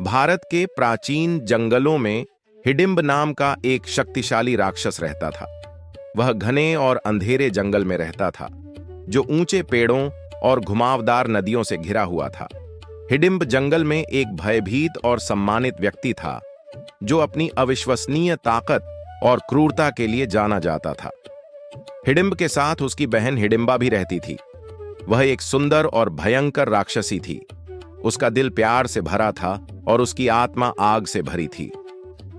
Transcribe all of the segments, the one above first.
भारत के प्राचीन जंगलों में हिडिंब नाम का एक शक्तिशाली राक्षस रहता था। वह घने और अंधेरे जंगल में रहता था, जो ऊंचे पेड़ों और घुमावदार नदियों से घिरा हुआ था। हिडिंब जंगल में एक भयभीत और सम्मानित व्यक्ति था, जो अपनी अविश्वसनीय ताकत और क्रूरता के लिए जाना जाता था। हिडिंब के साथ उसकी बहन हिडिंबा भी रहती थी। वह एक सुंदर और भयंकर राक्षसी थी। उसका दिल प्यार से भरा था और उसकी आत्मा आग से भरी थी।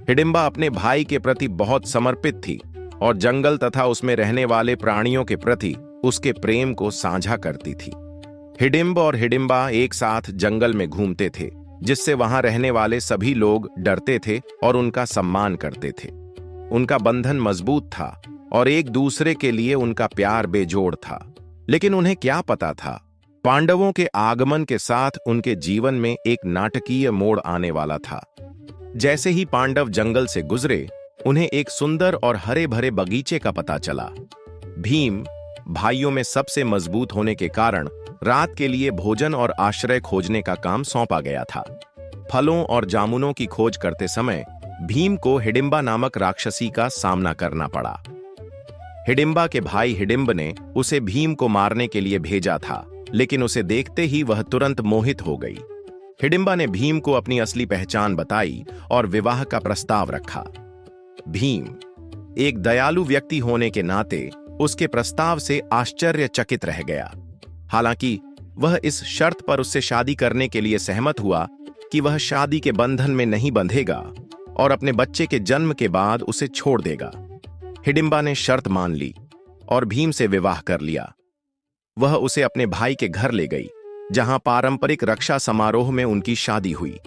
हिडिंबा अपने भाई के प्रति बहुत समर्पित थी और जंगल तथा उसमें रहने वाले प्राणियों के प्रति उसके प्रेम को साझा करती थी। हिडिंब और हिडिंबा एक साथ जंगल में घूमते थे, जिससे वहां रहने वाले सभी लोग डरते थे और उनका सम्मान करते थे। उनका बंधन मजबूत था और एक दूसरे के लिए उनका प्यार बेजोड़ था। लेकिन उन्हें क्या पता था, पांडवों के आगमन के साथ उनके जीवन में एक नाटकीय मोड़ आने वाला था। जैसे ही पांडव जंगल से गुजरे, उन्हें एक सुंदर और हरे भरे बगीचे का पता चला। भीम, भाइयों में सबसे मजबूत होने के कारण, रात के लिए भोजन और आश्रय खोजने का काम सौंपा गया था। फलों और जामुनों की खोज करते समय भीम को हिडिंबा नामक राक्षसी का सामना करना पड़ा। हिडिंबा के भाई हिडिंब ने उसे भीम को मारने के लिए भेजा था, लेकिन उसे देखते ही वह तुरंत मोहित हो गई। हिडिंबा ने भीम को अपनी असली पहचान बताई और विवाह का प्रस्ताव रखा। भीम, एक दयालु व्यक्ति होने के नाते, उसके प्रस्ताव से आश्चर्यचकित रह गया। हालांकि वह इस शर्त पर उससे शादी करने के लिए सहमत हुआ कि वह शादी के बंधन में नहीं बंधेगा और अपने बच्चे के जन्म के बाद उसे छोड़ देगा। हिडिंबा ने शर्त मान ली और भीम से विवाह कर लिया। वह उसे अपने भाई के घर ले गई, जहां पारंपरिक रक्षा समारोह में उनकी शादी हुई।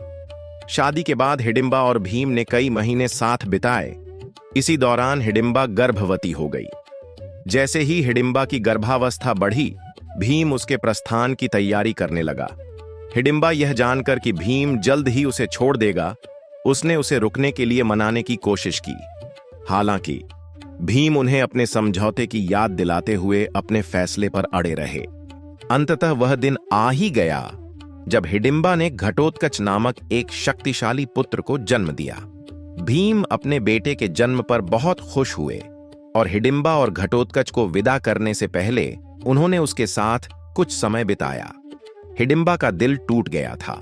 शादी के बाद हिडिंबा और भीम ने कई महीने साथ बिताए। इसी दौरान हिडिंबा गर्भवती हो गई। जैसे ही हिडिंबा की गर्भावस्था बढ़ी, भीम उसके प्रस्थान की तैयारी करने लगा। हिडिंबा यह जानकर कि भीम जल्द ही उसे छोड़ देगा, उसने उसे रुकने के लिए मनाने की कोशिश की। हालांकि भीम उन्हें अपने समझौते की याद दिलाते हुए अपने फैसले पर अड़े रहे। अंततः वह दिन आ ही गया जब हिडिंबा ने घटोत्कच नामक एक शक्तिशाली पुत्र को जन्म दिया। भीम अपने बेटे के जन्म पर बहुत खुश हुए और हिडिंबा और घटोत्कच को विदा करने से पहले उन्होंने उसके साथ कुछ समय बिताया। हिडिंबा का दिल टूट गया था,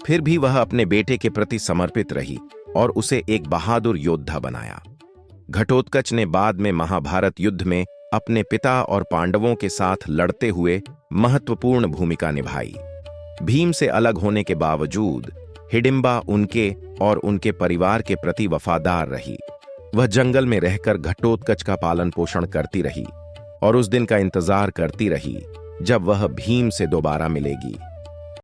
फिर भी वह अपने बेटे के प्रति समर्पित रही और उसे एक बहादुर योद्धा बनाया। घटोत्कच ने बाद में महाभारत युद्ध में अपने पिता और पांडवों के साथ लड़ते हुए महत्वपूर्ण भूमिका निभाई। भीम से अलग होने के बावजूद हिडिंबा उनके और उनके परिवार के प्रति वफादार रही। वह जंगल में रहकर घटोत्कच का पालन पोषण करती रही और उस दिन का इंतजार करती रही जब वह भीम से दोबारा मिलेगी।